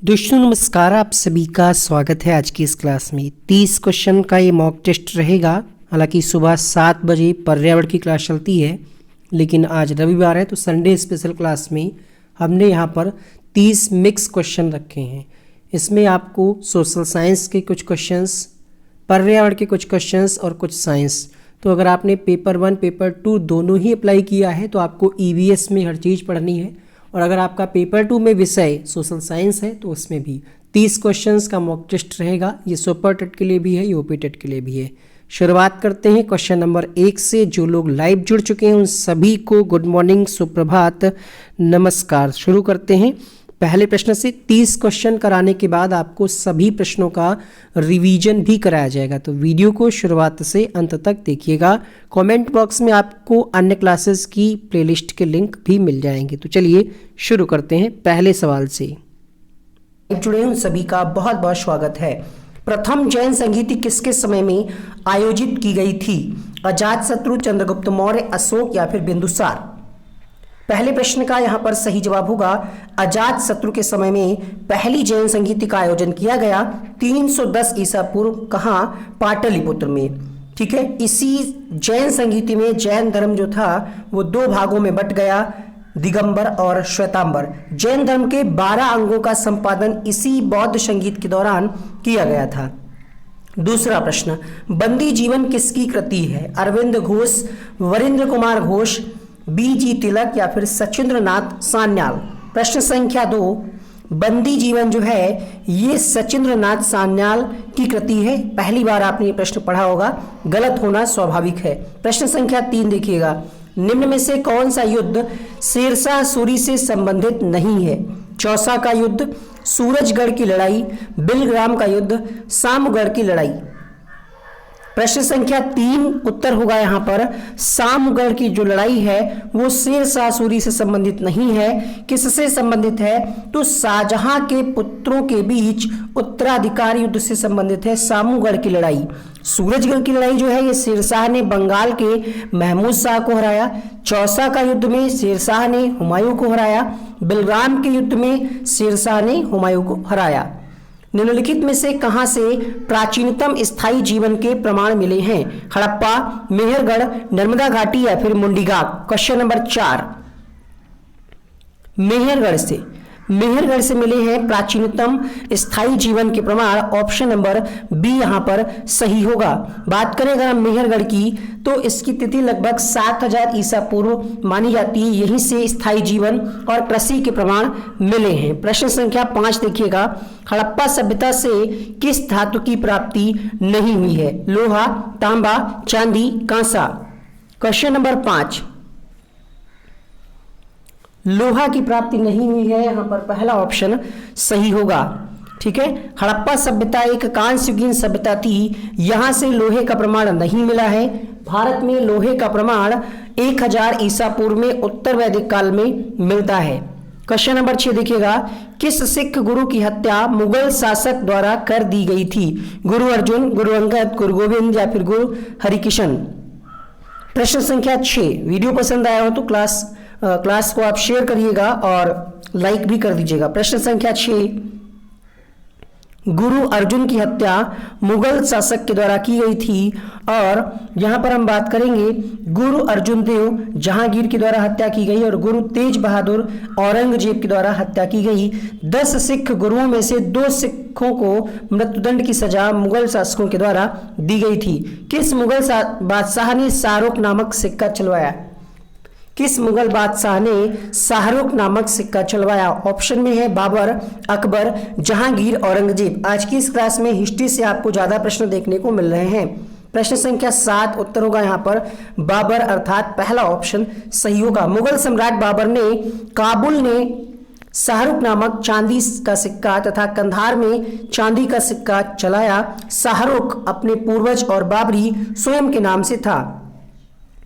दोस्तों नमस्कार, आप सभी का स्वागत है आज की इस क्लास में। 30 क्वेश्चन का ये मॉक टेस्ट रहेगा। हालांकि सुबह 7 बजे पर्यावरण की क्लास चलती है, लेकिन आज रविवार है तो संडे स्पेशल क्लास में हमने यहाँ पर 30 मिक्स क्वेश्चन रखे हैं। इसमें आपको सोशल साइंस के कुछ क्वेश्चंस, पर्यावरण के कुछ क्वेश्चंस और कुछ साइंस। तो अगर आपने पेपर 1 पेपर 2 दोनों ही अप्लाई किया है तो आपको ईवीएस में हर चीज़ पढ़नी है, और अगर आपका पेपर 2 में विषय सोशल साइंस है तो उसमें भी 30 क्वेश्चंस का मॉक टेस्ट रहेगा। ये सुपर टेट के लिए भी है, ये ओपी टेट के लिए भी है। शुरुआत करते हैं क्वेश्चन नंबर 1 से। जो लोग लाइव जुड़ चुके हैं उन सभी को गुड मॉर्निंग, सुप्रभात, नमस्कार। शुरू करते हैं पहले प्रश्न से। 30 क्वेश्चन कराने के बाद आपको सभी प्रश्नों का रिवीजन भी कराया जाएगा, तो वीडियो को शुरुआत से अंत तक देखिएगा। कमेंट बॉक्स में आपको अन्य क्लासेस की प्लेलिस्ट के लिंक भी मिल जाएंगे। तो चलिए शुरू करते हैं पहले सवाल से। जुड़े उन सभी का बहुत बहुत स्वागत है। प्रथम जैन संगीति किसके समय में आयोजित की गई थी? अजातशत्रु, चंद्रगुप्त मौर्य, अशोक या फिर बिंदुसार? पहले प्रश्न का यहाँ पर सही जवाब होगा अजातशत्रु के समय में पहली जैन संगीति का आयोजन किया गया 310 ईसा पूर्व। कहाँ? पाटलिपुत्र में। ठीक है। इसी जैन संगीति में जैन धर्म जो था वो 2 भागों में बट गया, दिगंबर और श्वेतांबर। जैन धर्म के 12 अंगों का संपादन इसी बौद्ध संगीत के दौरान किया गया था। दूसरा प्रश्न, बंदी जीवन किसकी कृति है? अरविंद घोष, वरिंद्र कुमार घोष, बीजी तिलक या फिर सचिंद्र नाथ सान्याल? प्रश्न संख्या 2, बंदी जीवन जो है ये सचिंद्र नाथ सान्याल की कृति है। पहली बार आपने ये प्रश्न पढ़ा होगा, गलत होना स्वाभाविक है। प्रश्न संख्या 3 देखिएगा, निम्न में से कौन सा युद्ध शेरशाह सूरी से संबंधित नहीं है? चौसा का युद्ध, सूरजगढ़ की लड़ाई, बिलग्राम का युद्ध, सामगढ़ की लड़ाई? प्रश्न संख्या 3 उत्तर होगा यहाँ पर सामगढ़ की जो लड़ाई है वो शेरशाह सूरी से संबंधित नहीं है। किससे संबंधित है? तो शाहजहां के पुत्रों के बीच उत्तराधिकार युद्ध से संबंधित है सामूगढ़ की लड़ाई। सूरजगढ़ की लड़ाई जो है ये शेरशाह ने बंगाल के महमूद शाह को हराया। चौसा का युद्ध में शेरशाह ने हुमायूं को हराया। बिलग्राम के युद्ध में शेरशाह ने हुमायूं को हराया। निम्नलिखित में से कहां से प्राचीनतम स्थायी जीवन के प्रमाण मिले हैं? हड़प्पा, मेहरगढ़, नर्मदा घाटी या फिर मुंडीगांव? क्वेश्चन नंबर 4, मेहरगढ़ से मिले हैं प्राचीनतम स्थायी जीवन के प्रमाण। ऑप्शन नंबर बी यहां पर सही होगा। बात करें अगर हम मेहरगढ़ की तो इसकी तिथि लगभग 7000 ईसा पूर्व मानी जाती है। यहीं से स्थायी जीवन और कृषि के प्रमाण मिले हैं। प्रश्न संख्या 5 देखिएगा, हड़प्पा सभ्यता से किस धातु की प्राप्ति नहीं हुई है? लोहा, तांबा, चांदी, कांसा? क्वेश्चन नंबर 5, लोहा की प्राप्ति नहीं हुई है, यहां पर पहला ऑप्शन सही होगा। ठीक है। हड़प्पा सभ्यता एक कांस्ययुगीन सभ्यता थी, यहां से लोहे का प्रमाण नहीं मिला है। भारत में लोहे का प्रमाण 1000 ईसा पूर्व में उत्तर वैदिक काल में मिलता है। क्वेश्चन नंबर 6 देखिएगा, किस सिख गुरु की हत्या मुगल शासक द्वारा कर दी गई थी? गुरु अर्जुन, गुरु अंगद, गुरु गोविंद या फिर गुरु हरिकिशन? प्रश्न संख्या 6, वीडियो पसंद आया हो तो क्लास को आप शेयर करिएगा और लाइक भी कर दीजिएगा। प्रश्न संख्या 6, गुरु अर्जुन की हत्या मुगल शासक के द्वारा की गई थी, और यहां पर हम बात करेंगे गुरु अर्जुन देव जहांगीर के द्वारा हत्या की गई और गुरु तेज बहादुर औरंगजेब के द्वारा हत्या की गई। 10 सिख गुरुओं में से 2 सिखों को मृत्युदंड की सजा मुगल शासकों के द्वारा दी गई थी। किस मुगल बादशाह ने शाहरुख नामक सिक्का चलवाया? किस मुगल बादशाह ने शाहरुख नामक सिक्का चलवाया? ऑप्शन में है बाबर, अकबर, जहांगीर, औरंगजेब। आज की इस क्लास में हिस्ट्री से आपको ज्यादा प्रश्न देखने को मिल रहे हैं। प्रश्न संख्या 7 उत्तर होगा यहाँ पर बाबर, अर्थात पहला ऑप्शन सही होगा। मुगल सम्राट बाबर ने काबुल में शाहरुख नामक चांदी का सिक्का तथा कंधार में चांदी का सिक्का चलाया। शाहरुख अपने पूर्वज और बाबरी स्वयं के नाम से था।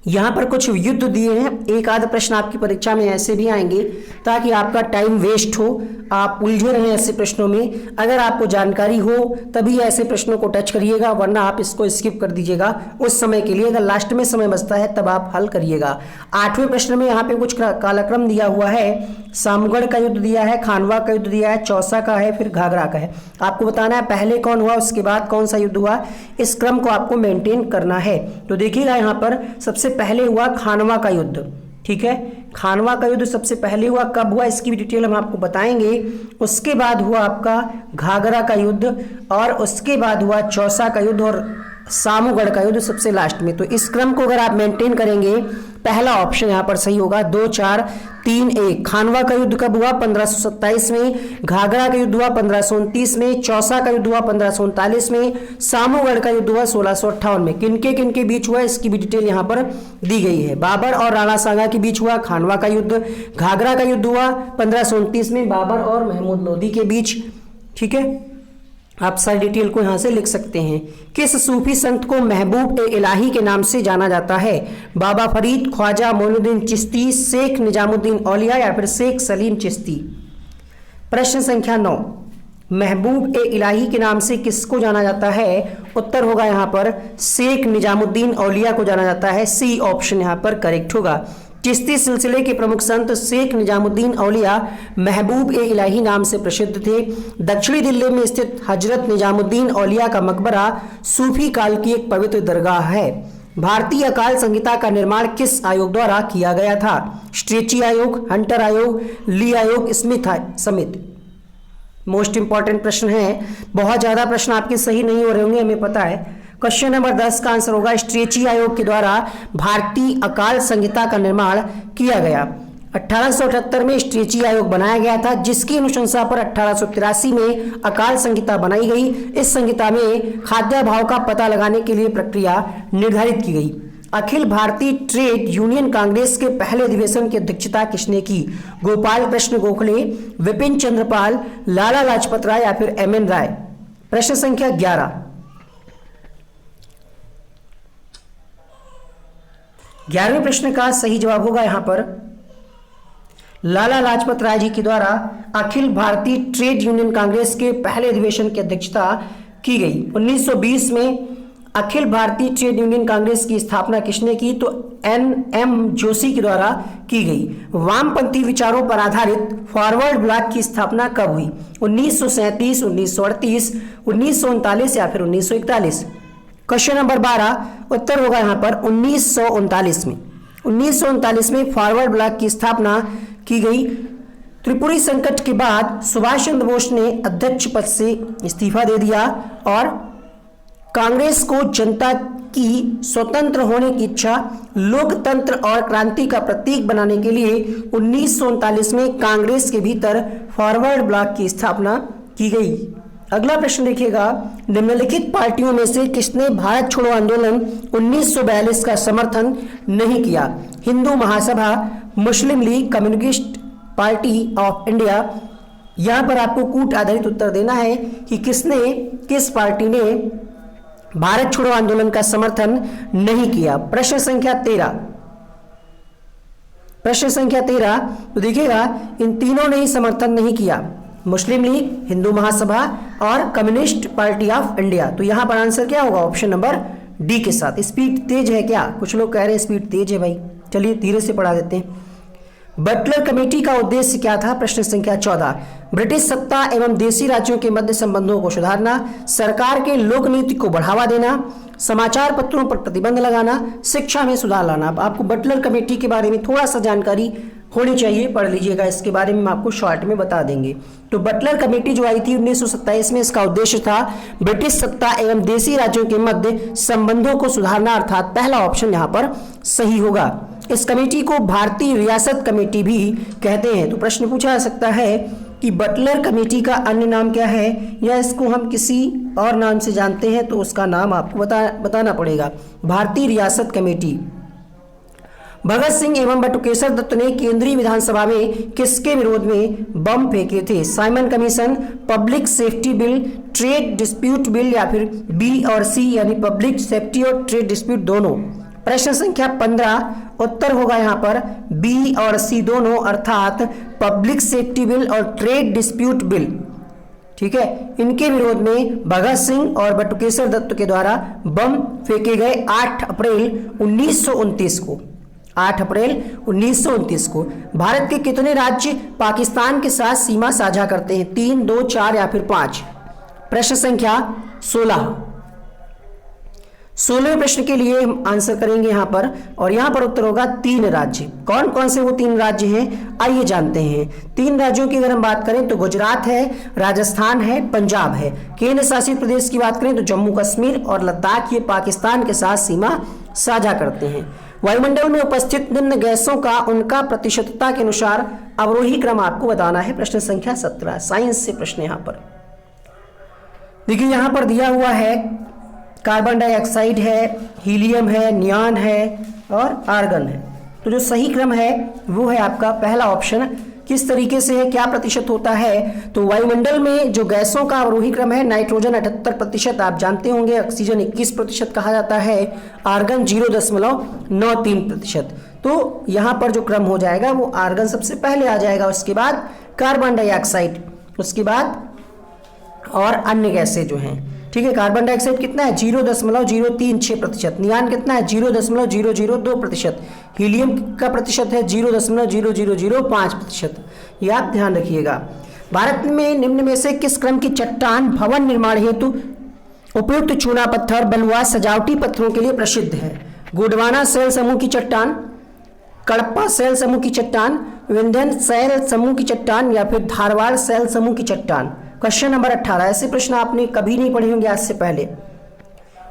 यहाँ पर कुछ युद्ध दिए हैं, एक आध प्रश्न आपकी परीक्षा में ऐसे भी आएंगे ताकि आपका टाइम वेस्ट हो, आप उलझे रहें ऐसे प्रश्नों में। अगर आपको जानकारी हो तभी ऐसे प्रश्नों को टच करिएगा, वरना आप इसको स्किप कर दीजिएगा उस समय के लिए। अगर लास्ट में समय बचता है तब आप हल करिएगा। 8वें प्रश्न में यहाँ पे कुछ कालक्रम दिया हुआ है, सामगढ़ का युद्ध दिया है, खानवा का युद्ध दिया है, चौसा का है, फिर घाघरा का है। आपको बताना है पहले कौन हुआ, उसके बाद कौन सा युद्ध हुआ, इस क्रम को आपको मेंटेन करना है। तो देखिएगा यहाँ पर सबसे पहले हुआ खानवा का युद्ध, ठीक है। खानवा का युद्ध सबसे पहले हुआ, कब हुआ इसकी भी डिटेल हम आपको बताएंगे। उसके बाद हुआ आपका घाघरा का युद्ध, और उसके बाद हुआ चौसा का युद्ध, और सामूगढ़ का युद्ध सबसे लास्ट में। तो इस क्रम को अगर आप मेंटेन करेंगे, पहला ऑप्शन यहाँ पर सही होगा, 2 4 3 1। खानवा का युद्ध कब हुआ, 1527 में। घाघरा का युद्ध हुआ 1529 में। चौसा का युद्ध हुआ 1539 में। सामूगढ़ का युद्ध हुआ 1658 में। किनके बीच हुआ इसकी भी डिटेल यहाँ पर दी गई है। बाबर और राणा सांगा के बीच हुआ खानवा का युद्ध। घाघरा का युद्ध हुआ 1529 में बाबर और महमूद लोदी के बीच, ठीक है। आप सारी डिटेल को यहां से लिख सकते हैं। किस सूफी संत को महबूब ए इलाही के नाम से जाना जाता है, बाबा फरीद, ख्वाजा मोइनुद्दीन चिश्ती, शेख निजामुद्दीन औलिया या फिर शेख सलीम चिश्ती। प्रश्न संख्या 9, महबूब ए इलाही के नाम से किसको जाना जाता है, उत्तर होगा यहाँ पर शेख निजामुद्दीन औलिया को जाना जाता है। सी ऑप्शन यहाँ पर करेक्ट होगा। चिश्ती सिलसिले के प्रमुख संत शेख निजामुद्दीन औलिया महबूब ए इलाही नाम से प्रसिद्ध थे। दक्षिणी दिल्ली में स्थित हजरत निजामुद्दीन औलिया का मकबरा सूफी काल की एक पवित्र दरगाह है। भारतीय अकाल संहिता का निर्माण किस आयोग द्वारा किया गया था, स्ट्रेची आयोग, हंटर आयोग, ली आयोग, स्मिथ समिति। मोस्ट इंपॉर्टेंट प्रश्न है, बहुत ज्यादा प्रश्न आपके सही नहीं हो रहे होंगे, हमें पता है। क्वेश्चन नंबर 10 का आंसर होगा स्ट्रेची आयोग के द्वारा भारतीय अकाल संहिता का निर्माण किया गया। 1878 में स्ट्रेची आयोग बनाया गया था, जिसकी अनुशंसा पर 1883 में अकाल संहिता बनाई गई। इस संहिता में खाद्याभाव का पता लगाने के लिए प्रक्रिया निर्धारित की गई। अखिल भारतीय ट्रेड यूनियन कांग्रेस के पहले अधिवेशन की अध्यक्षता किसने की, गोपाल कृष्ण गोखले, विपिन चंद्र पाल, लाला लाजपत राय या फिर एम एन राय। प्रश्न संख्या 11, 11वें प्रश्न का सही जवाब होगा यहाँ पर लाला लाजपत राय जी के द्वारा अखिल भारतीय ट्रेड यूनियन कांग्रेस के पहले अधिवेशन की अध्यक्षता की गई। 1920 में अखिल भारतीय ट्रेड यूनियन कांग्रेस की स्थापना किसने की, तो एन.एम. जोशी के द्वारा की गई। वामपंथी विचारों पर आधारित फॉरवर्ड ब्लॉक की स्थापना कब हुई, 1937, 1938, 1939 या फिर 1941। क्वेश्चन नंबर 12, उत्तर होगा यहाँ पर 1939 में। 1939 में फॉरवर्ड ब्लॉक की स्थापना की गई। त्रिपुरी संकट के बाद सुभाष चंद्र बोस ने अध्यक्ष पद से इस्तीफा दे दिया और कांग्रेस को जनता की स्वतंत्र होने की इच्छा, लोकतंत्र और क्रांति का प्रतीक बनाने के लिए 1939 में कांग्रेस के भीतर फॉरवर्ड ब्लॉक की स्थापना की गई। अगला प्रश्न देखिएगा, निम्नलिखित पार्टियों में से किसने भारत छोड़ो आंदोलन 1942 का समर्थन नहीं किया, Hindu Mahasabha, Muslim League, communist party of India. यहां पर आपको कूट आधारित उत्तर देना है कि किस पार्टी ने भारत छोड़ो आंदोलन का समर्थन नहीं किया। प्रश्न संख्या 13, तो देखिएगा इन तीनों ने ही समर्थन नहीं किया, मुस्लिम लीग, हिंदू महासभा और कम्युनिस्ट पार्टी ऑफ इंडिया। तो यहां पर आंसर क्या होगा, ऑप्शन नंबर डी के साथ। स्पीड तेज है क्या, कुछ लोग कह रहे हैं स्पीड तेज है भाई, चलिए धीरे से पढ़ा देते हैं। बटलर कमेटी का उद्देश्य क्या था, प्रश्न संख्या 14, ब्रिटिश सत्ता एवं देशी राज्यों के मध्य संबंधों को सुधारना, सरकार के लोकनीति को बढ़ावा देना, समाचार पत्रों पर प्रतिबंध लगाना, शिक्षा में सुधार लाना। आपको बटलर कमेटी के बारे में थोड़ा सा जानकारी होनी चाहिए, पढ़ लीजिएगा, इसके बारे में हम आपको शॉर्ट में बता देंगे। तो बटलर कमेटी जो आई थी 1927 में, इसका उद्देश्य था ब्रिटिश सत्ता एवं देशी राज्यों के मध्य संबंधों को सुधारना, अर्थात पहला ऑप्शन यहाँ पर सही होगा। इस कमेटी को भारतीय रियासत कमेटी भी कहते हैं। तो प्रश्न पूछा जा सकता है कि बटलर कमेटी का अन्य नाम क्या है, या इसको हम किसी और नाम से जानते हैं, तो उसका नाम आपको बताना पड़ेगा, भारतीय रियासत कमेटी। भगत सिंह एवं बटुकेश्वर दत्त ने केंद्रीय विधानसभा में किसके विरोध में बम फेंके थे, Simon commission, public safety bill, trade dispute bill या फिर बी और सी यानी पब्लिक सेफ्टी और ट्रेड डिस्प्यूट दोनों। प्रश्न संख्या 15 उत्तर होगा यहाँ पर बी और सी दोनों, अर्थात पब्लिक सेफ्टी बिल और ट्रेड डिस्प्यूट बिल। ठीक है, इनके विरोध में भगत सिंह और बटुकेश्वर दत्त के द्वारा बम फेंके गए 8 अप्रैल 1929 को। 8 अप्रैल 1929 को भारत के कितने राज्य पाकिस्तान के साथ सीमा साझा करते हैं? 3, 2, 4 या फिर 5? प्रश्न संख्या 16। 16वें प्रश्न के लिए हम आंसर करेंगे यहां पर, और यहां पर उत्तर होगा 3 राज्य। कौन कौन से वो 3 राज्य हैं, आइए जानते हैं। 3 राज्यों की अगर हम बात करें तो गुजरात है, राजस्थान है, पंजाब है। केंद्र शासित प्रदेश की बात करें तो जम्मू कश्मीर और लद्दाख, ये पाकिस्तान के साथ सीमा साझा करते हैं। वायुमंडल में उपस्थित निम्न गैसों का उनका प्रतिशतता के अनुसार अवरोही क्रम आपको बताना है। प्रश्न संख्या 17 साइंस से प्रश्न यहां पर देखिए, यहां पर दिया हुआ है कार्बन डाइऑक्साइड है, हीलियम है, नियॉन है और आर्गन है। तो जो सही क्रम है वो है आपका पहला ऑप्शन। किस तरीके से है, क्या प्रतिशत होता है? तो वायुमंडल में जो गैसों का अवरोही क्रम है, नाइट्रोजन 78%, आप जानते होंगे। ऑक्सीजन 21% कहा जाता है, आर्गन 0.93%। तो यहां पर जो क्रम हो जाएगा वो आर्गन सबसे पहले आ जाएगा, उसके बाद कार्बन डाइऑक्साइड, उसके बाद और अन्य गैसें जो हैं। ठीक है, कार्बन डाइऑक्साइड कितना है? 0.036%। नियॉन कितना है? 0.002%। हीलियम का प्रतिशत है 0.0005%। ये आप ध्यान रखिएगा। भारत में निम्न में से किस क्रम की चट्टान भवन निर्माण हेतु उपयुक्त चूना पत्थर, बलुआ, सजावटी पत्थरों के लिए प्रसिद्ध है? गोंडवाना शैल समूह की चट्टान, कड़प्पा शैल समूह की चट्टान, विंध्यन शैल समूह की चट्टान या फिर धारवाड़ शैल समूह की चट्टान? Question number 18। ऐसे प्रश्न आपने कभी नहीं पढ़े होंगे आज से पहले।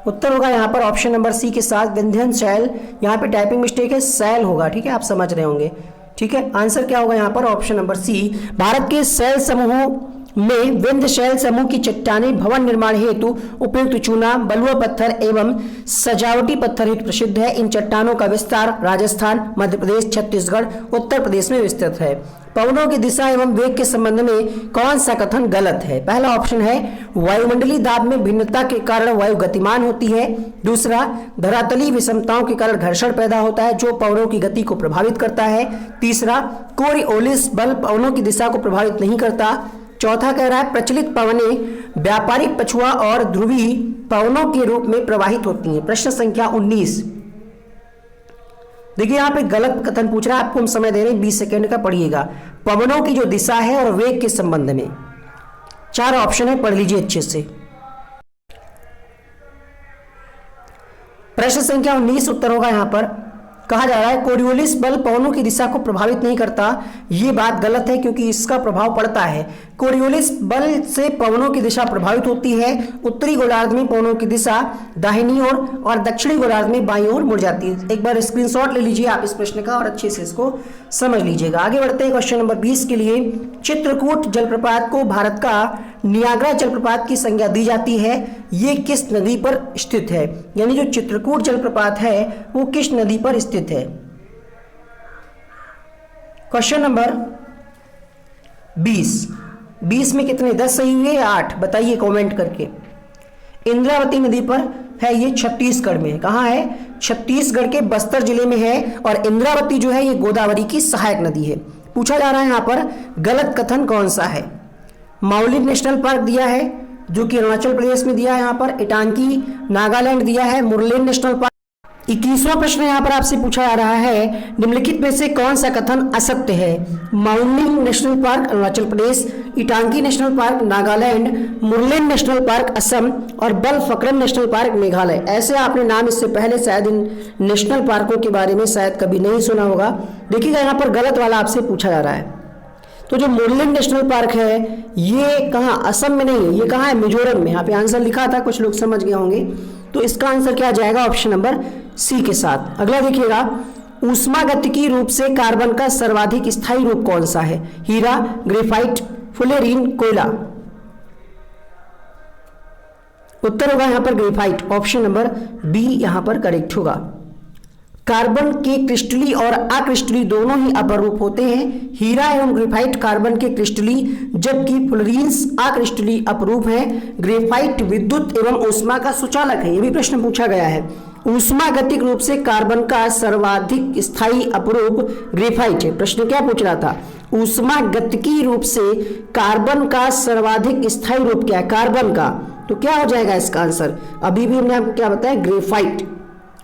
उत्तर होगा यहाँ पर ऑप्शन नंबर सी के साथ विंध्यन शैल। यहाँ पे टाइपिंग मिस्टेक है, शैल होगा। ठीक है, आप समझ रहे होंगे। ठीक है, आंसर क्या होगा यहाँ पर? Option number C. भारत के शैल समूहों में विंध्य शैल समूह की चट्टानें भवन निर्माण हेतु उपयुक्त चूना, बलुआ पत्थर एवं सजावटी पत्थर हेतु प्रसिद्ध है। इन चट्टानों का विस्तार राजस्थान, मध्य प्रदेश, छत्तीसगढ़, उत्तर प्रदेश में विस्तृत है। पवनों की दिशा एवं वेग के संबंध में कौन सा कथन गलत है? पहला ऑप्शन है वायुमंडलीय दाब में भिन्नता के कारण वायु गतिमान होती है। दूसरा, धरातलीय विषमताओं के कारण घर्षण पैदा होता है जो पवनों की गति को प्रभावित करता है। तीसरा, कोरियोलिस बल पवनों की दिशा को प्रभावित नहीं करता। चौथा कह रहा है प्रचलित पवनें व्यापारिक पछुआ और ध्रुवीय पवनों के रूप में प्रवाहित होती हैं। प्रश्न संख्या 19। देखिए, यहां पे गलत कथन पूछ रहा है, आपको हम समय दे रहे हैं 20 सेकेंड का, पढ़िएगा। पवनों की जो दिशा है और वेग के संबंध में 4 ऑप्शन है, पढ़ लीजिए अच्छे से। प्रश्न संख्या 19 उत्तर होगा यहां पर। कहा जा रहा है कोरियोलिस बल पवनों की दिशा को प्रभावित नहीं करता। ये बात गलत है क्योंकि इसका प्रभाव पड़ता है। कोरियोलिस बल से पवनों की दिशा प्रभावित होती है। उत्तरी गोलार्ध में पवनों की दिशा दाहिनी ओर और दक्षिणी गोलार्ध में बाईं ओर मुड़ जाती है। एक बार स्क्रीनशॉट ले लीजिए आप इस प्रश्न का और अच्छे से इसको समझ लीजिएगा। आगे बढ़ते हैं क्वेश्चन नंबर 20 के लिए। चित्रकूट जलप्रपात को भारत का नियाग्रा जलप्रपात की संज्ञा दी जाती है। ये किस नदी पर स्थित है? यानी जो चित्रकूट जलप्रपात है वो किस नदी पर स्थित है? क्वेश्चन नंबर 20 में कितने 10 सही हुए या 8? बताइए कमेंट करके। इंद्रावती नदी पर है, ये छत्तीसगढ़ में है। कहाँ है? छत्तीसगढ़ के बस्तर जिले में है। और इंद्रावती जो है ये गोदावरी की सहायक नदी है। पूछा जा रहा है यहाँ पर गलत कथन कौन सा है? माउलिन नेशनल पार्क दिया है जो कि अरुणाचल प्रदेश में दिया है, यहाँ पर इटांकी नागालैंड दिया है, मुरलेन नेशनल पार्क। 21वां प्रश्न यहाँ पर आपसे पूछा जा रहा है निम्नलिखित में से कौन सा कथन असत्य है? Mouling national park Arunachal Pradesh, Intanki national park Nagaland, Murlen national park Assam और बलफक्रम नेशनल पार्क मेघालय। ऐसे आपने नाम इससे पहले शायद इन नेशनल पार्कों के बारे में शायद कभी नहीं सुना होगा। देखिएगा यहाँ पर गलत वाला आपसे पूछा जा रहा है। तो जो मुरलेन नेशनल पार्क है ये कहाँ? असम में नहीं है, ये कहाँ है? मिजोरम में। यहाँ पे आंसर लिखा था, कुछ लोग समझ गए होंगे। तो इसका आंसर क्या जाएगा? ऑप्शन नंबर सी के साथ। अगला देखिएगा, ऊष्मागतिकी रूप से कार्बन का सर्वाधिक स्थायी रूप कौन सा है? हीरा, ग्रेफाइट, फुलेरीन, कोयला। उत्तर होगा यहाँ पर ग्रेफाइट। ऑप्शन नंबर बी यहाँ पर करेक्ट होगा। कार्बन के क्रिस्टली और अक्रिस्टली दोनों ही अपर रूप होते हैं। हीरा एवं ग्रेफाइट कार्बन के क्रिस्टली जबकि फुलरीन्स अक्रिस्टली अपरूप है। ग्रेफाइट विद्युत एवं ऊष्मा का सुचालक है। यह भी प्रश्न पूछा गया है। ऊष्मागतिक रूप से कार्बन का सर्वाधिक स्थायी अपरूप ग्रेफाइट है। प्रश्न क्या पूछ रहा था? ऊष्मागतिकी रूप से कार्बन का सर्वाधिक स्थायी रूप क्या है? कार्बन का। तो क्या हो जाएगा इसका आंसर? अभी भी हमने आपको क्या बताया? ग्रेफाइट।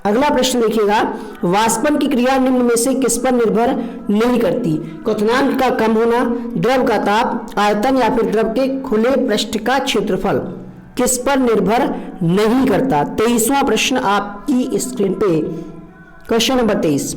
अगला प्रश्न देखिएगा, वाष्पन की क्रिया निम्न में से किस पर निर्भर नहीं करती? क्वथनांक का कम होना, द्रव का ताप, आयतन या फिर द्रव के खुले पृष्ठ का क्षेत्रफल किस पर निर्भर नहीं करता? 23वां प्रश्न आपकी स्क्रीन पे, क्वेश्चन नंबर 23।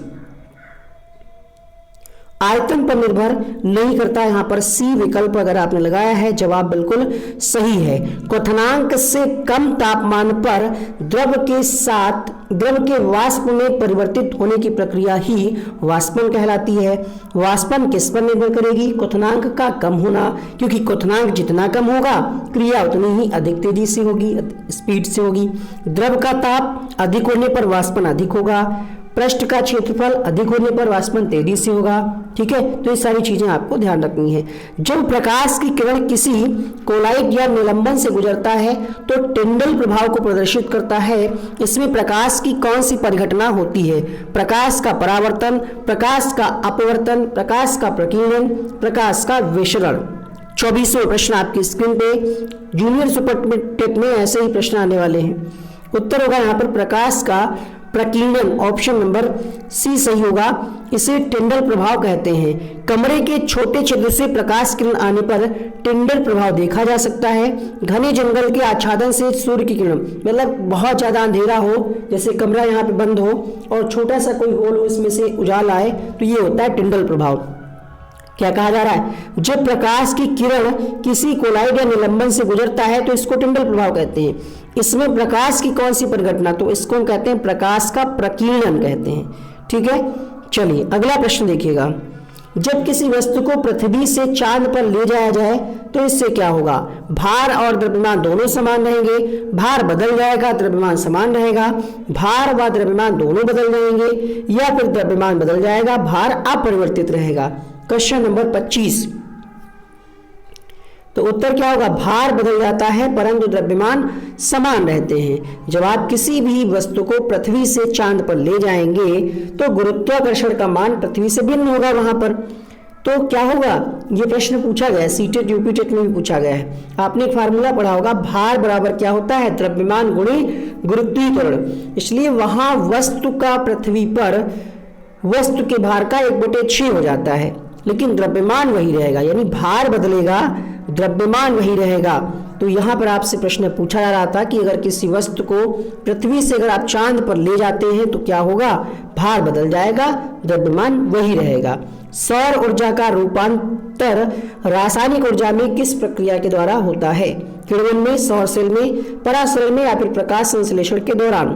आयतन पर निर्भर नहीं करता। यहां पर सी विकल्प अगर आपने लगाया है, जवाब बिल्कुल सही है। क्वथनांक से कम तापमान पर द्रव के साथ द्रव के वाष्प में परिवर्तित होने की प्रक्रिया ही वाष्पन कहलाती है। वाष्पन किस पर निर्भर करेगी? क्वथनांक का कम होना, क्योंकि क्वथनांक जितना कम होगा क्रिया उतनी ही अधिक तेजी से होगी, स्पीड से होगी। द्रव का ताप अधिक होने पर वाष्पन अधिक होगा, पृष्ठ का क्षेत्रफल अधिक होने पर वाष्पन तेजी से होगा। ठीक है, तो ये सारी चीजें आपको ध्यान रखनी है। जब प्रकाश की किरण किसी कोलाइड या निलंबन से गुजरता है तो टिंडल प्रभाव को प्रदर्शित करता है। इसमें प्रकाश की कौन सी परिघटना होती है? प्रकाश का परावर्तन, प्रकाश का अपवर्तन, प्रकाश का प्रकीर्णन, प्रकाश का विसरण। 24वां प्रश्न आपकी स्क्रीन पे, जूनियर सुपर टेट में ऐसे ही प्रश्न आने वाले हैं। उत्तर होगा यहाँ पर प्रकाश का प्रकीर्णन, ऑप्शन नंबर सी सही होगा। इसे टिंडल प्रभाव कहते हैं। कमरे के छोटे छिद्र से प्रकाश किरण आने पर टिंडल प्रभाव देखा जा सकता है। घने जंगल के आच्छादन से सूर्य की किरण, मतलब बहुत ज्यादा अंधेरा हो, जैसे कमरा यहाँ पे बंद हो और छोटा सा कोई होल हो, इसमें से उजाला आए, तो ये होता है टिंडल प्रभाव। क्या कहा जा रहा है? जब प्रकाश की किरण किसी कोलाइड या निलंबन से गुजरता है तो इसको टिंडल प्रभाव कहते हैं। इसमें प्रकाश की कौन सी परिघटना? तो इसको हम कहते हैं प्रकाश का प्रकीर्णन कहते हैं। ठीक है, चलिए अगला प्रश्न देखिएगा। जब किसी वस्तु को पृथ्वी से चांद पर ले जाया जाए तो इससे क्या होगा? भार और द्रव्यमान दोनों समान रहेंगे, भार बदल जाएगा, द्रव्यमान समान रहेगा, भार व द्रव्यमान दोनों बदल जाएंगे, या फिर द्रव्यमान बदल जाएगा, भार अपरिवर्तित रहेगा। Question number 25। तो उत्तर क्या होगा? भार बदल जाता है परंतु द्रव्यमान समान रहते हैं। जब आप किसी भी वस्तु को पृथ्वी से चांद पर ले जाएंगे तो गुरुत्वाकर्षण का मान पृथ्वी से भिन्न होगा वहां पर। तो क्या होगा? ये प्रश्न पूछा गया है, सीटेट यूपीटेट में भी पूछा गया है। आपने एक फार्मूला पढ़ा होगा, भार बराबर क्या होता है? द्रव्यमान गुणे गुरुत्वीकरण। इसलिए वहां वस्तु का पृथ्वी पर वस्तु के भार का 1/6 हो जाता है, लेकिन द्रव्यमान वही रहेगा, यानी भार बदलेगा, द्रव्यमान वही रहेगा। तो यहां पर आपसे प्रश्न पूछा जा रहा था कि अगर किसी वस्तु को पृथ्वी से अगर आप चांद पर ले जाते हैं तो क्या होगा? भार बदल जाएगा, द्रव्यमान वही रहेगा। सौर ऊर्जा का रूपांतर रासायनिक ऊर्जा में किस प्रक्रिया के द्वारा होता है? किरणवन में, सौर सेल में, परासरल में, या फिर प्रकाश संश्लेषण के दौरान?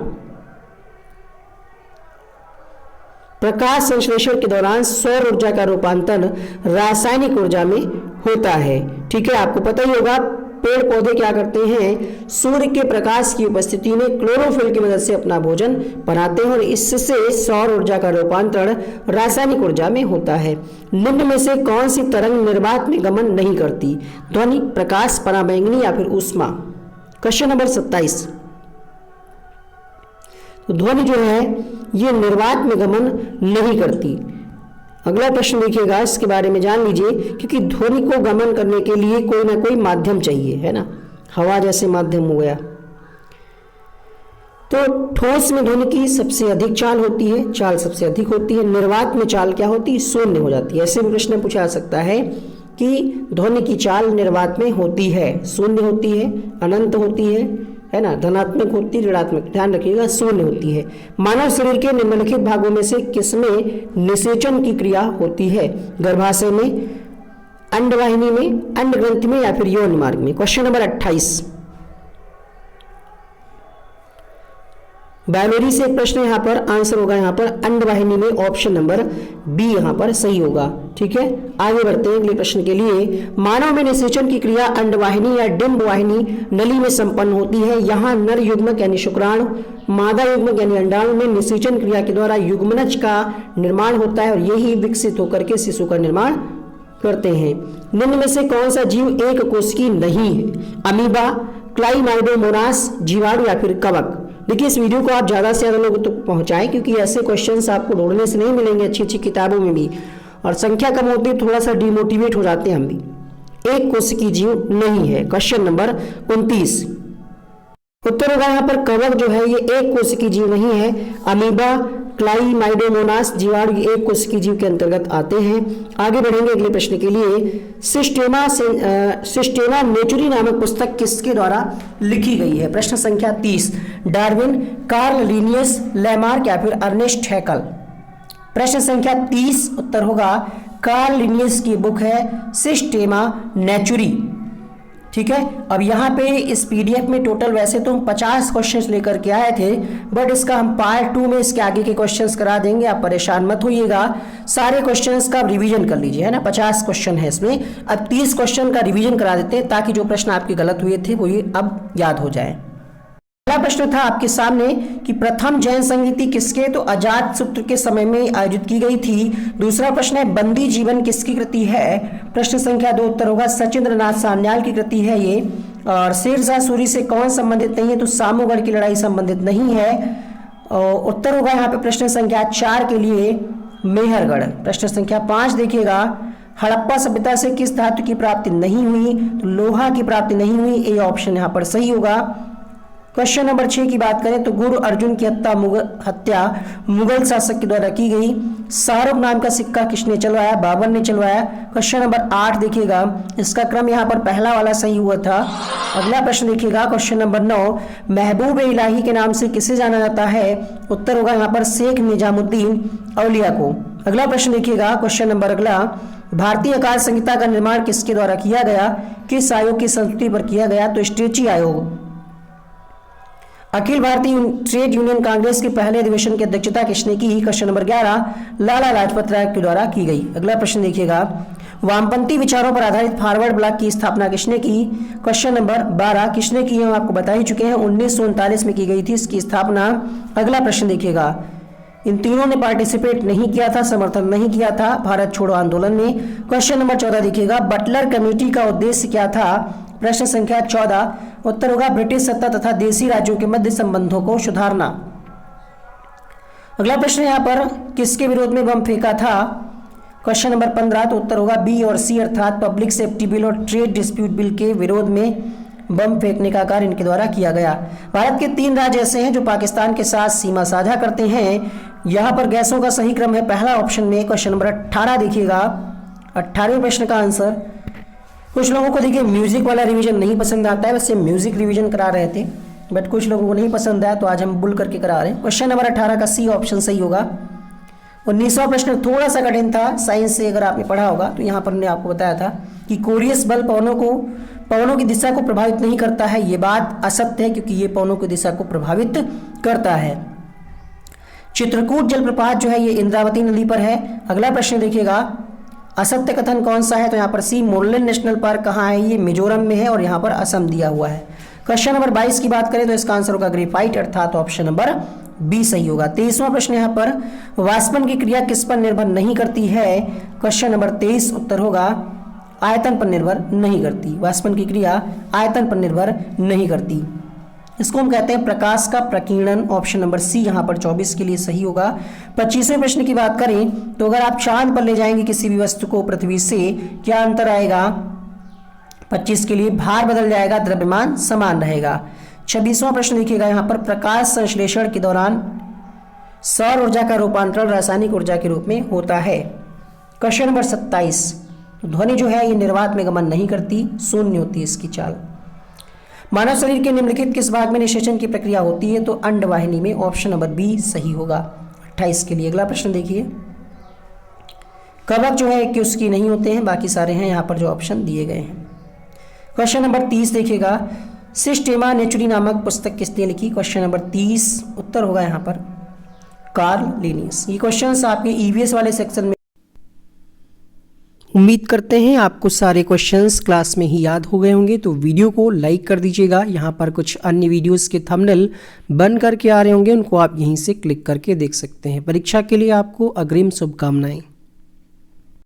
प्रकाश संश्लेषण के दौरान सौर ऊर्जा का रूपांतरण रासायनिक ऊर्जा में होता है। ठीक है, आपको पता ही होगा पेड़ पौधे क्या करते हैं? सूर्य के प्रकाश की उपस्थिति में क्लोरोफिल की मदद से अपना भोजन बनाते हैं और इससे सौर ऊर्जा का रूपांतरण रासायनिक ऊर्जा में होता है। निम्न में से कौन सी तरंग निर्वात में गमन नहीं करती? ध्वनि, प्रकाश, पराबैंगनी, या फिर ऊष्मा? Question number 27। तो ध्वनि जो है ये निर्वात में गमन नहीं करती। अगला प्रश्न देखिएगा, इसके बारे में जान लीजिए, क्योंकि ध्वनि को गमन करने के लिए कोई ना कोई माध्यम चाहिए, है ना। हवा जैसे माध्यम हो गया। तो ठोस में ध्वनि की सबसे अधिक चाल होती है, चाल सबसे अधिक होती है। निर्वात में चाल क्या होती है? शून्य हो जाती है। ऐसे भी प्रश्न पूछा जा सकता है कि ध्वनि की चाल निर्वात में होती है, शून्य होती है, अनंत होती है ना, धनात्मक होती है, ऋणात्मक, ध्यान रखिएगा शून्य होती है। मानव शरीर के निम्नलिखित भागों में से किसमें निषेचन की क्रिया होती है? गर्भाशय में, अंडवाहिनी में, अंड ग्रंथि में, या फिर यौन मार्ग में? Question number 28। बायोलॉजी से एक प्रश्न यहाँ पर, आंसर होगा यहाँ पर अंडवाहिनी में, ऑप्शन नंबर बी यहाँ पर सही होगा। ठीक है, आगे बढ़ते हैं अगले प्रश्न के लिए। मानव में निषेचन की क्रिया अंडवाहिनी या डिंब वाहिनी नली में संपन्न होती है। यहाँ नर युग्मक यानी शुक्राणु, मादा युग्मक यानी अंडाणु में निषेचन क्रिया के द्वारा युग्मनज का निर्माण होता है और यही विकसित होकर के शिशु का निर्माण करते हैं। निम्न में से कौन सा जीव एक कोशिकी नहीं है? अमीबा, क्लाइमाइडोमोनास, जीवाणु, या फिर कवक? देखिए इस वीडियो को आप ज़्यादा से ज़्यादा लोगों तक पहुँचाएं, क्योंकि ऐसे क्वेश्चंस आपको ढूंढने से नहीं मिलेंगे अच्छी अच्छी किताबों में भी, और संख्या कम होती है थोड़ा सा डिमोटिवेट हो जाते हैं हम भी। एक कोशिकीय जीव नहीं है। क्वेश्चन नंबर 29 उत्तर होगा यहाँ पर कवक जो है ये एक कोशिकीय जीव नहीं है। अमीबा, क्लाइमाइडोमोनास जीवाणु एक कोशिकीय जीव के अंतर्गत आते हैं। आगे बढ़ेंगे अगले प्रश्न के लिए। सिस्टेमा नेचुरी नामक पुस्तक किसके द्वारा लिखी गई है? प्रश्न संख्या 30। डार्विन, कार्ल लिनियस, लैमार्क या फिर अर्नेस्ट हैकल? प्रश्न संख्या 30 उत्तर होगा कार्ल लिनियस की बुक है सिस्टेमा नेचुरी। ठीक है, अब यहाँ पे इस पीडीएफ में टोटल वैसे तो हम 50 क्वेश्चंस लेकर के आए थे, बट इसका हम पार्ट 2 में इसके आगे के क्वेश्चंस करा देंगे। आप परेशान मत होइएगा, सारे क्वेश्चंस का रिवीजन कर लीजिए, है ना। 50 क्वेश्चन है इसमें, अब 30 क्वेश्चन का रिवीजन करा देते हैं ताकि जो प्रश्न आपके गलत हुए थे वो अब याद हो जाए। पहला प्रश्न था आपके सामने कि प्रथम जैन संगीति किसके? तो अजातशत्रु के समय में आयोजित की गई थी। दूसरा प्रश्न है बंदी जीवन किसकी कृति है? प्रश्न संख्या 2 उत्तर होगा सचिंद्र नाथ सान्याल की कृति है ये। और शेरशाह सूरी से कौन संबंधित नहीं है? तो सामूगढ़ की लड़ाई संबंधित नहीं है। और उत्तर होगा यहाँ पे प्रश्न संख्या 4 के लिए मेहरगढ़। प्रश्न संख्या 5 देखिएगा, हड़प्पा सभ्यता से किस धातु की प्राप्ति नहीं हुई? तो लोहा की प्राप्ति नहीं हुई, ये ऑप्शन यहाँ पर सही होगा। क्वेश्चन नंबर 6 की बात करें तो गुरु अर्जुन की हत्या मुगल शासक के द्वारा की गई। शाहरुख नाम का सिक्का किसने चलवाया? बाबर ने चलवाया। क्वेश्चन नंबर 8 देखिएगा, इसका क्रम यहाँ पर पहला वाला सही हुआ था। अगला प्रश्न देखिएगा क्वेश्चन नंबर 9, महबूब इलाही के नाम से किसे जाना जाता है? उत्तर होगा यहाँ पर शेख निजामुद्दीन औलिया को। अगला प्रश्न देखिएगा क्वेश्चन नंबर अगला, भारतीय आकार संहिता का निर्माण किसके द्वारा किया गया? किस आयोग की संस्तुति पर किया गया? तो स्ट्रेची आयोग। अखिल भारतीय ट्रेड यूनियन कांग्रेस के पहले अधिवेशन की अध्यक्षता किसने की? क्वेश्चन नंबर 11 लाला लाजपत राय के द्वारा की गई। अगला प्रश्न देखिएगा, वामपंथी विचारों पर आधारित फॉरवर्ड ब्लॉक की स्थापना किसने की? क्वेश्चन नंबर 12 किसने की हम आपको बता ही चुके हैं, 1939 में की गई थी इसकी स्थापना। अगला प्रश्न देखिएगा, इन तीनों ने पार्टिसिपेट नहीं किया था, समर्थन नहीं किया था भारत छोड़ो आंदोलन में। क्वेश्चन नंबर 14 देखिएगा, बटलर कमेटी का उद्देश्य क्या था? प्रश्न संख्या 14 उत्तर होगा ब्रिटिश सत्ता तथा देशी राज्यों के मध्य संबंधों को सुधारना। अगला प्रश्न यहाँ पर किसके विरोध में बम फेंका था? क्वेश्चन नंबर 15 तो उत्तर होगा बी और सी अर्थात पब्लिक सेफ्टी बिल और ट्रेड डिस्प्यूट बिल के विरोध में बम फेंकने का कार्य इनके द्वारा किया गया। भारत के 3 राज्य ऐसे हैं जो पाकिस्तान के साथ सीमा साझा करते हैं। यहाँ पर गैसों का सही क्रम है पहला ऑप्शन में। क्वेश्चन नंबर 18 देखिएगा, 18वें प्रश्न का आंसर। कुछ लोगों को देखिए म्यूजिक वाला रिवीजन नहीं पसंद आता है, वैसे म्यूजिक रिवीजन करा रहे थे, बट कुछ लोगों को नहीं पसंद आया तो आज हम बुल करके करा रहे हैं। क्वेश्चन नंबर 18 का सी ऑप्शन सही होगा। 19वां प्रश्न थोड़ा सा कठिन था, साइंस से अगर आपने पढ़ा होगा तो यहाँ पर ने आपको बताया था कि कोरियस बल पवनों की दिशा को प्रभावित नहीं करता है। ये बात असत्य है, क्योंकि ये पवनों की दिशा को प्रभावित करता है। चित्रकूट जलप्रपात जो है ये इंद्रावती नदी पर है। अगला प्रश्न देखिएगा, असत्य कथन कौन सा है? तो यहाँ पर सी मोरलेन नेशनल पार्क कहाँ है? ये मिजोरम में है और यहाँ पर असम दिया हुआ है। क्वेश्चन नंबर 22 की बात करें तो इसका आंसर होगा ग्रेफाइट अर्थात ऑप्शन नंबर बी सही होगा। 23वां प्रश्न यहाँ पर, वाष्पन की क्रिया किस पर निर्भर नहीं करती है? क्वेश्चन नंबर 23 उत्तर होगा आयतन पर निर्भर नहीं करती। वाष्पन की क्रिया आयतन पर निर्भर नहीं करती, इसको हम कहते हैं प्रकाश का प्रकीर्णन। ऑप्शन नंबर सी यहाँ पर 24 के लिए सही होगा। 25वें प्रश्न की बात करें तो अगर आप चांद पर ले जाएंगे किसी भी वस्तु को पृथ्वी से, क्या अंतर आएगा? 25 के लिए भार बदल जाएगा, द्रव्यमान समान रहेगा। 26वां प्रश्न देखिएगा, यहाँ पर प्रकाश संश्लेषण के दौरान सौर ऊर्जा का रूपांतरण रासायनिक ऊर्जा के रूप में होता है। क्वेश्चन नंबर 27, ध्वनि जो है ये निर्वात में गमन नहीं करती, शून्य होती है इसकी चाल। मानव शरीर के निम्नलिखित किस भाग में निषेचन की प्रक्रिया होती है? तो अंडवाहिनी में। ऑप्शन नंबर बी सही होगा 28 के लिए। अगला प्रश्न देखिए, कवक जो है कि उसकी नहीं होते हैं, बाकी सारे हैं यहाँ पर जो ऑप्शन दिए गए हैं। क्वेश्चन नंबर 30 देखिएगा, सिस्टेमा नेचुरी नामक पुस्तक किसने लिखी? क्वेश्चन नंबर 30 उत्तर होगा यहाँ पर कार्ल लिनियस। ये क्वेश्चंस आपके ईवीएस वाले सेक्शन में। उम्मीद करते हैं आपको सारे क्वेश्चंस क्लास में ही याद हो गए होंगे, तो वीडियो को लाइक कर दीजिएगा। यहाँ पर कुछ अन्य वीडियोस के थंबनेल बन करके आ रहे होंगे, उनको आप यहीं से क्लिक करके देख सकते हैं। परीक्षा के लिए आपको अग्रिम शुभकामनाएं।